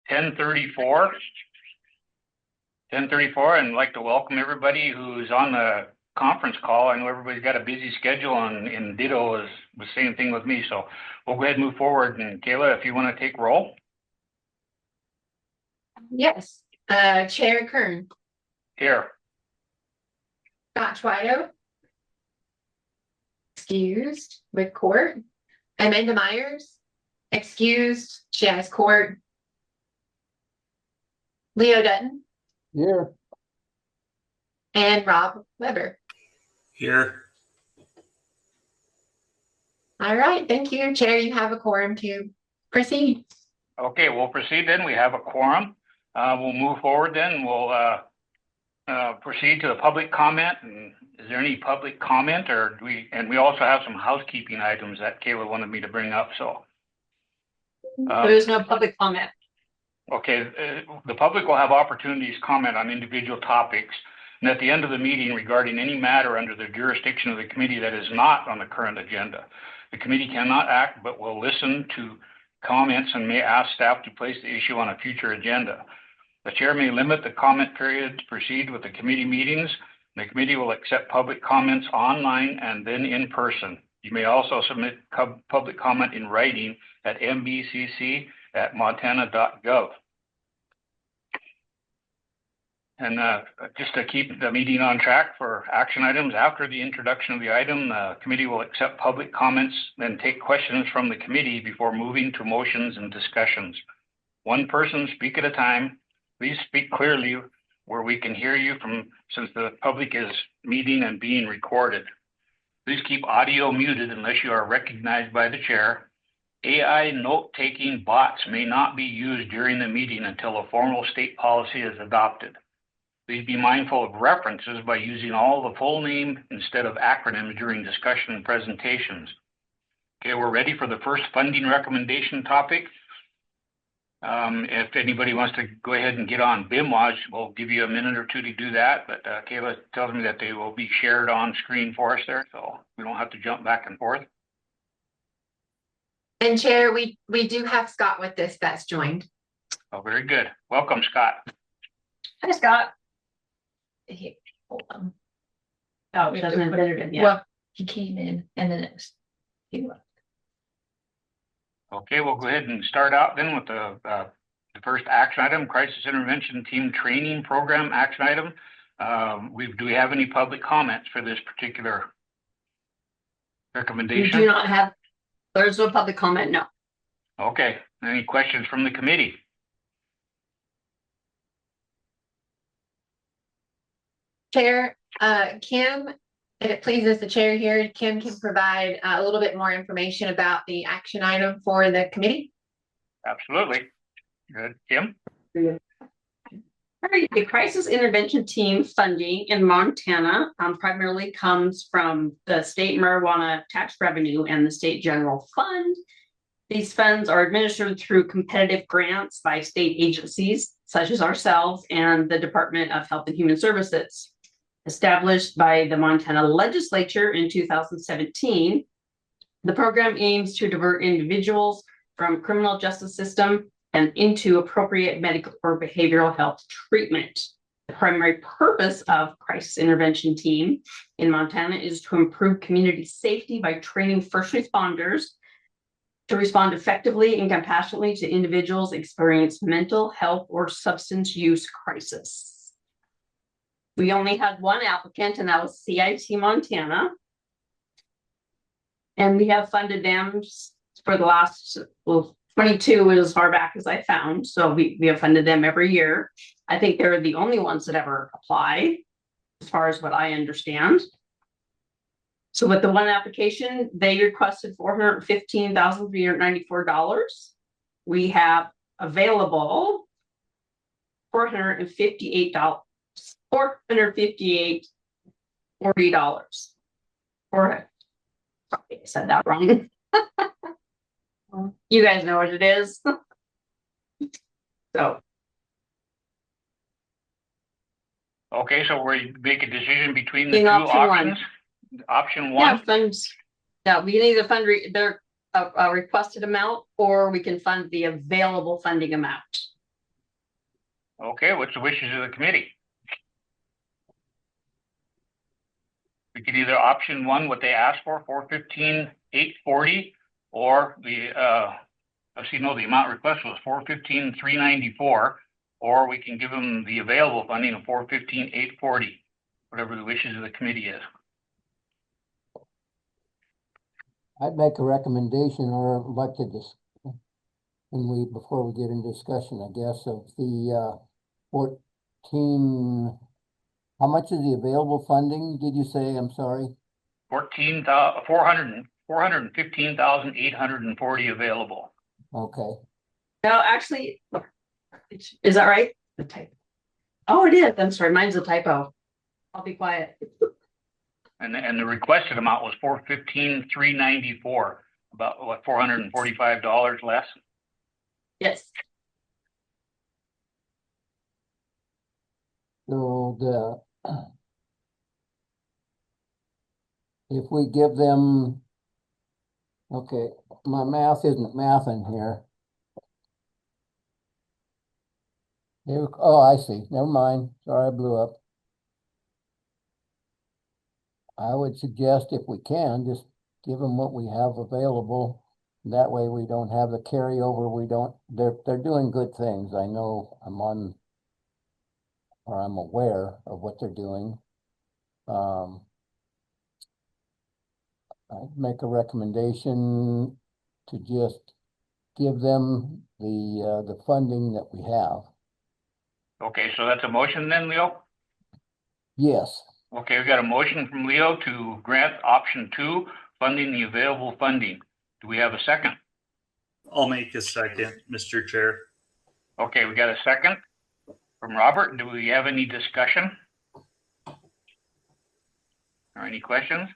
10:34. 10:34, and I'd like to welcome everybody who's on the conference call. I know everybody's got a busy schedule, and ditto is the same thing with me. So we'll go ahead and move forward. And Kayla, if you want to take roll. Yes. Chair Kern. Here. Scott Twido. Excused. With court. Amanda Myers. Excused. She has court. Leo Dutton. Here. And Rob Weber. Here. All right. Thank you, Chair. You have a quorum to proceed. Okay, we'll proceed then. We have a quorum. We'll move forward then. We'll proceed to the public comment. And is there any public comment, or do we? And we also have some housekeeping items that Kayla wanted me to bring up. So there's no public comment. Okay, the public will have opportunities to comment on individual topics, and at the end of the meeting regarding any matter under the jurisdiction of the committee that is not on the current agenda. The committee cannot act, but will listen to comments and may ask staff to place the issue on a future agenda. The chair may limit the comment period to proceed with the committee meetings. The committee will accept public comments online and then in person. You may also submit public comment in writing at mbcc@montana.gov. And just to keep the meeting on track for action items, after the introduction of the item, the committee will accept public comments, then take questions from the committee before moving to motions and discussions. One person speak at a time. Please speak clearly where we can hear you since the public is meeting and being recorded. Please keep audio muted unless you are recognized by the chair. AI note-taking bots may not be used during the meeting until a formal state policy is adopted. Please be mindful of references by using all the full name instead of acronyms during discussion and presentations. Okay, we're ready for the first funding recommendation topic. If anybody wants to go ahead and get on BIMWatch, we'll give you a minute or two to do that. But Kayla tells me that they will be shared on screen for us there, so we don't have to jump back and forth. And Chair, we do have Scott with us that's joined. Oh, very good. Welcome, Scott. Hi, Scott. Hey, hold on. Oh, it doesn't have it in yet. Well, he came in and then he left. Okay, we'll go ahead and start out then with the first action item, Crisis Intervention Team Training Program action item. Do we have any public comments for this particular recommendation? We do not have, there's no public comment, no. Okay, any questions from the committee? Chair, Kim, if it pleases the chair here, Kim can provide a little bit more information about the action item for the committee. Absolutely. Good. Kim? All right, the Crisis Intervention Team funding in Montana primarily comes from the state marijuana tax revenue and the state general fund. These funds are administered through competitive grants by state agencies such as ourselves and the Department of Health and Human Services. Established by the Montana legislature in 2017, the program aims to divert individuals from criminal justice system and into appropriate medical or behavioral health treatment. The primary purpose of Crisis Intervention Team in Montana is to improve community safety by training first responders to respond effectively and compassionately to individuals experiencing mental health or substance use crisis. We only had one applicant, and that was CIT Montana. And we have funded them for the last, 22 as far back as I found. So we have funded them every year. I think they're the only ones that ever apply, as far as what I understand. So with the one application, they requested $415,394. We have available $458, $40. Sorry, I said that wrong. You guys know what it is. So. Okay, so we make a decision between the two option options. Option one. Yeah, funds. Yeah, we can either fund their requested amount, or we can fund the available funding amount. Okay, what's the wishes of the committee? We could either option one, what they asked for, 415,840, or the the amount request was 415,394, or we can give them the available funding of 415,840, whatever the wishes of the committee is. I'd make a recommendation or like to before we get into discussion, I guess, of the 14, how much is the available funding, did you say? I'm sorry. 415,840 available. Okay. No, actually, is that right? The typo. Oh, it is. I'm sorry. Mine's a typo. I'll be quiet. And the requested amount was 415,394, about what, $445 less. Yes. So if we give them, okay, my math isn't mathing here. Oh, I see. Never mind. Sorry, I blew up. I would suggest if we can, just give them what we have available. That way we don't have the carryover. They're doing good things. I know I'm aware of what they're doing. I'd make a recommendation to just give them the funding that we have. Okay, so that's a motion then, Leo? Yes. Okay, we got a motion from Leo to grant option 2, funding the available funding. Do we have a second? I'll make a second, Mr. Chair. Okay, we got a second from Robert. Do we have any discussion? Or any questions?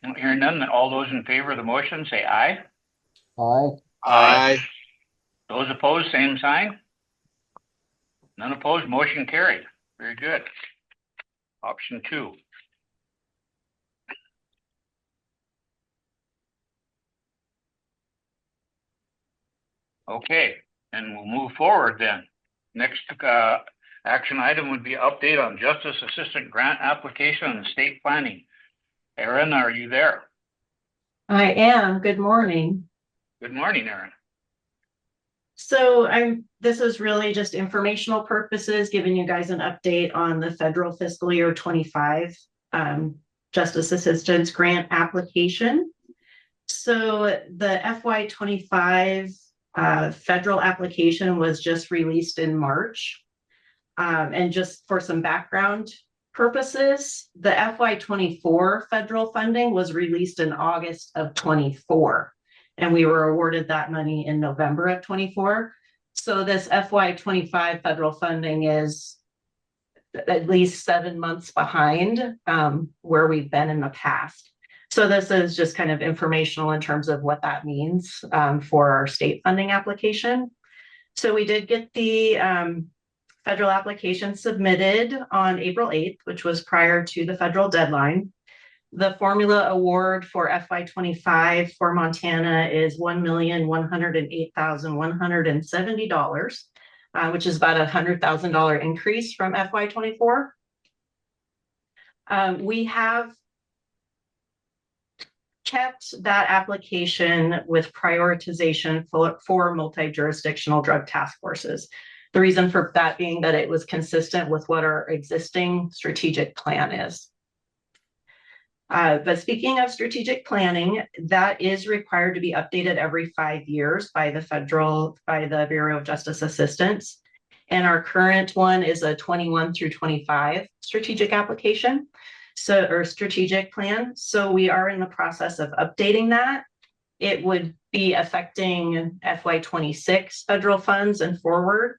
Don't hear none. All those in favor of the motion say aye. Aye. Aye. Those opposed, same sign. None opposed, motion carried. Very good. Option 2. Okay, and we'll move forward then. Next action item would be update on Justice Assistant Grant application and state planning. Erin, are you there? I am. Good morning. Good morning, Erin. So this is really just informational purposes, giving you guys an update on the federal fiscal year 25 Justice Assistance Grant application. So the FY25 federal application was just released in March. And just for some background purposes, the FY24 federal funding was released in August of 24. And we were awarded that money in November of 24. So this FY25 federal funding is at least 7 months behind where we've been in the past. So this is just kind of informational in terms of what that means for our state funding application. So we did get the federal application submitted on April 8th, which was prior to the federal deadline. The formula award for FY25 for Montana is $1,108,170, which is about a $100,000 increase from FY24. We have kept that application with prioritization for multi-jurisdictional drug task forces. The reason for that being that it was consistent with what our existing strategic plan is. But speaking of strategic planning, that is required to be updated every 5 years by the Bureau of Justice Assistance. And our current one is a 21 through 25 strategic application, or strategic plan. So we are in the process of updating that. It would be affecting FY26 federal funds and forward.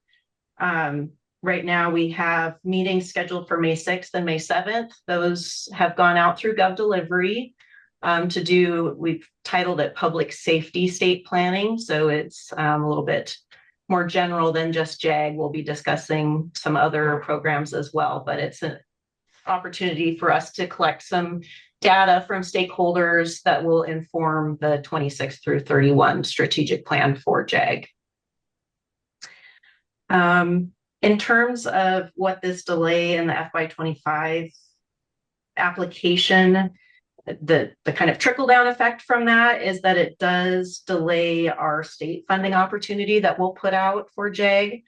Right now we have meetings scheduled for May 6th and May 7th. Those have gone out through GovDelivery we've titled it Public Safety State Planning. So it's a little bit more general than just JAG. We'll be discussing some other programs as well, but it's an opportunity for us to collect some data from stakeholders that will inform the 26 through 31 strategic plan for JAG. In terms of what this delay in the FY25 application, the kind of trickle down effect from that is that it does delay our state funding opportunity that we'll put out for JAG.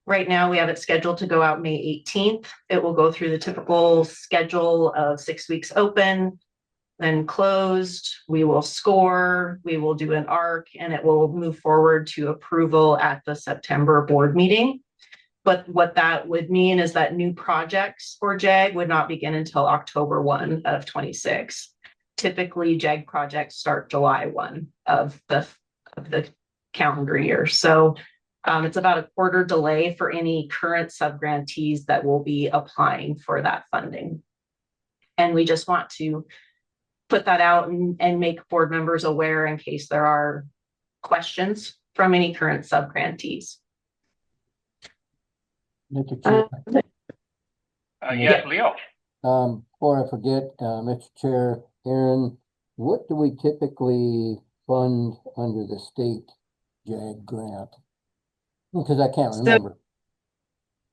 Right now, we have it scheduled to go out May 18th. It will go through the typical schedule of 6 weeks open, then closed. We will score, we will do an ARC, and it will move forward to approval at the September board meeting. But what that would mean is that new projects for JAG would not begin until October 1 of 26. Typically, JAG projects start July 1 of the calendar year. So it's about a quarter delay for any current subgrantees that will be applying for that funding. And we just want to put that out and make board members aware in case there are questions from any current subgrantees. Mr. Chair, Yes, Leo. before I forget, Mr. Chair, Aaron, what do we typically fund under the state JAG grant? Because I can't remember.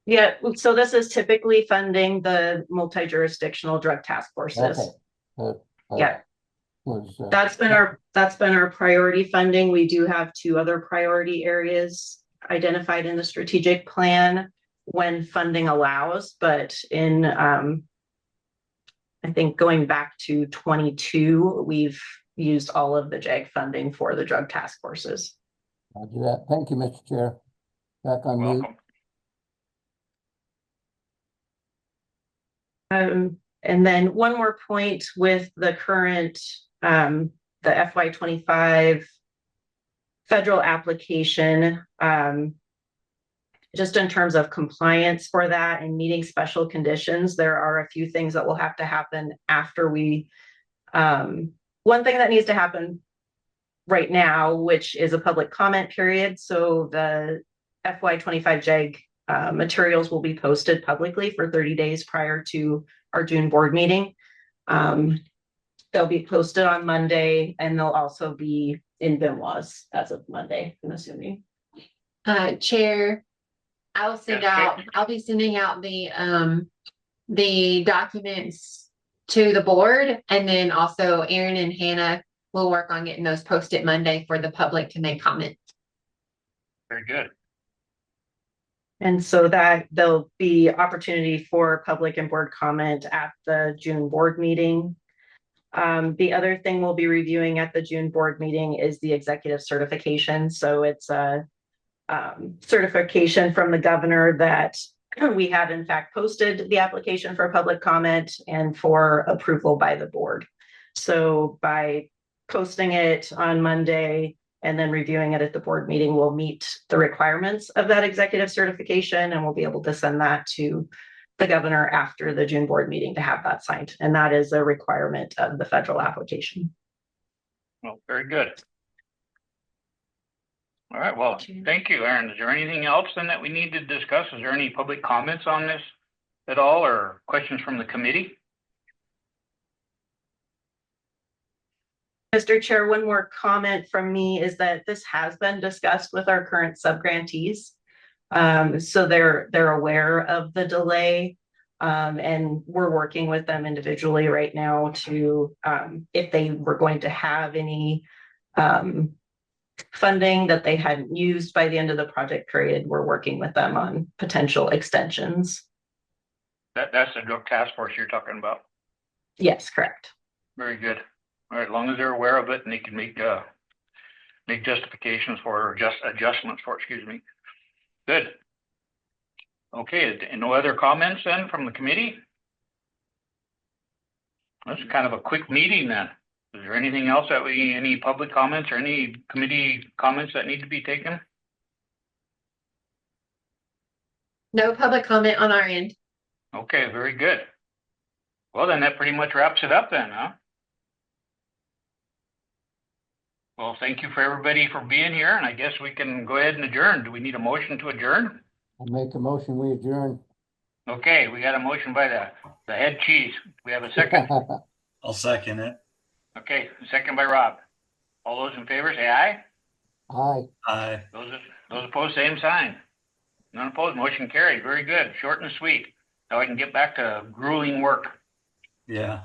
Yeah, so this is typically funding the multi-jurisdictional drug task forces. Okay. Yeah. Was, That's been our priority funding. We do have 2 other priority areas identified in the strategic plan when funding allows, but in I think going back to 22, we've used all of the JAG funding for the drug task forces. I'll do that. Thank you, Mr. Chair. Back on mute. Welcome. And then one more point with the current, the FY25 federal application, just in terms of compliance for that and meeting special conditions, there are a few things that will have to happen after we, one thing that needs to happen right now, which is a public comment period. So the FY25 JAG materials will be posted publicly for 30 days prior to our June board meeting. They'll be posted on Monday, and they'll also be in BIMWAS as of Monday, I'm assuming. Chair, I'll be sending out the documents to the board, and then also Aaron and Hannah will work on getting those posted Monday for the public to make comments. Very good. And so that there'll be opportunity for public and board comment at the June board meeting. The other thing we'll be reviewing at the June board meeting is the executive certification. So it's a certification from the governor that we have in fact posted the application for public comment and for approval by the board. So by posting it on Monday and then reviewing it at the board meeting, we'll meet the requirements of that executive certification, and we'll be able to send that to the governor after the June board meeting to have that signed. And that is a requirement of the federal application. Well, very good. All right, well, thank you, Aaron. Is there anything else then that we need to discuss? Is there any public comments on this at all, or questions from the committee? Mr. Chair, one more comment from me is that this has been discussed with our current subgrantees. So they're aware of the delay, and we're working with them individually right now to, if they were going to have any funding that they hadn't used by the end of the project period, we're working with them on potential extensions. That's the drug task force you're talking about? Yes, correct. Very good. All right, as long as they're aware of it and they can make justifications for it, or just adjustments for it, excuse me. Good. Okay, and no other comments then from the committee? That's kind of a quick meeting then. Is there anything else that any public comments or any committee comments that need to be taken? No public comment on our end. Okay, very good. Well, then that pretty much wraps it up then, huh? Well, thank you for everybody for being here, and I guess we can go ahead and adjourn. Do we need a motion to adjourn? I'll make a motion, we adjourn. Okay, we got a motion by the head cheese. We have a second. I'll second it. Okay, second by Rob. All those in favor say aye. Aye. Aye. Those opposed, same sign. None opposed, motion carried. Very good. Short and sweet. Now I can get back to grueling work. Yeah.